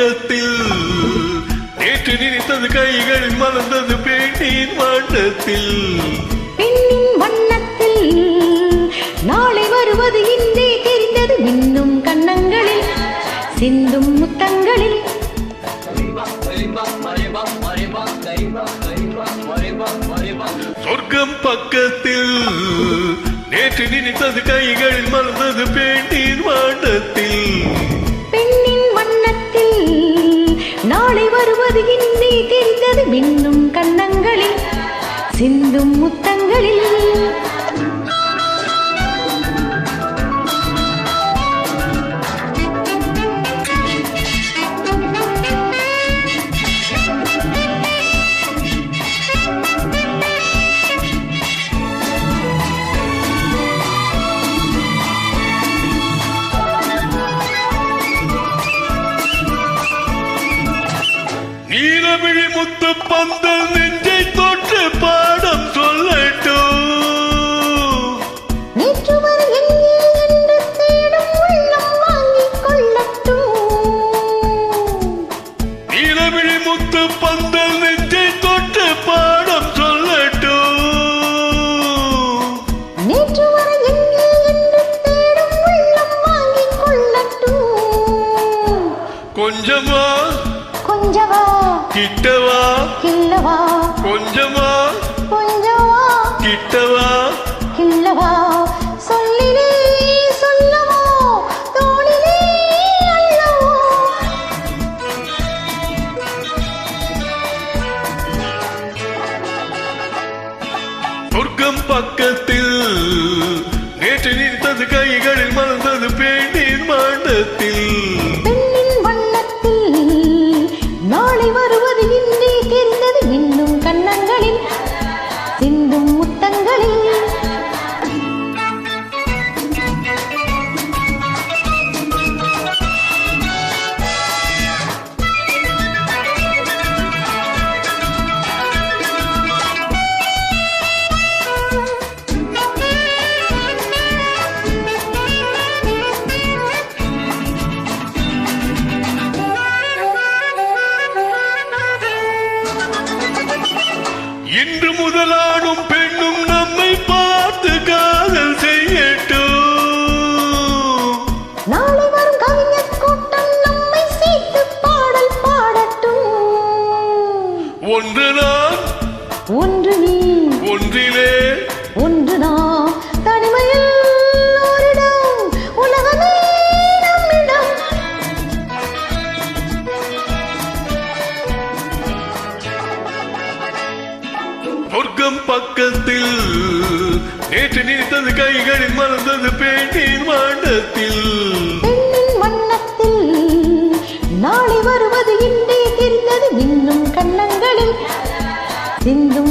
பக்கத்தில் நேற்று நினைத்தது கைகளில் மலர்ந்தது பெண்ணின் வண்ணத்தில் பெண்ணின் வண்ணத்தில் நாளை வருவது இன்றே தெரிந்தது மின்னும் கண்ணங்களில் சிந்தும் முத்தங்களில் சொர்க்கம் பக்கத்தில் நேற்று நினைத்தது கைகளில் மலர்ந்தது பெண்ணின் வண்ணத்தில் பெண்ணின் வண்ணத்தில் நாளை வருவது இன்றே தெரிந்தது மின்னும் கண்ணங்களில் சிந்தும் முத்தங்களில் நீலவிழி முத்து பந்தல் நெஞ்சை தொற்று பாடம் சொல்லட்டும் நேற்று வரை எங்கே என்று தேடும் உள்ளம் வாங்கிக் கொள்ளட்டும் நீலவிழி முத்து பந்தல் நெஞ்சை தொற்று பாடம் சொல்லட்டும் நேற்று வரை எங்கே என்று தேடும் உள்ளம் வாங்கிக் கொள்ளட்டும் கொஞ்சமா கொஞ்சவா கிட்டவா கில்லவா கொஞ்சமா கொஞ்சவா கிட்டவா கில்லவா சொல்லிலே சொல்லவோ தோளிலே அல்லவோ சொர்க்கம் பக்கத்தில் நேற்று நினைத்தது கைகளில் மலர்ந்தது பெண்ணின் வண்ணத்தில் பெண்ணின் வண்ணத்தில் நாளை வருவது இன்றே தெரிந்தது இன்னும் கண்ணங்களில் சிந்தும் முத்தங்களில் இன்று முதலானும் பெண்ணும் நம்மை பார்த்து காதல் செய்யட்டும் நாளை வரும் கவிஞர் கூட்டம் நம்மை சேர்த்து பாடல் பாடட்டும் ஒன்று நான் ஒன்று நீ ஒன்றிலே ஒன்று நாம் தனிமையில் ஓரிடம் உலகமே நம்மிடம் சொர்க்கம் பக்கத்தில் நேற்று நினைத்தது கைகளில் மலர்ந்தது பெண்ணின் வண்ணத்தில் பெண்ணின் வண்ணத்தில் நாளை வருவது இன்றே தெரிந்தது இன்னும் கண்ணங்களில் சிந்தும்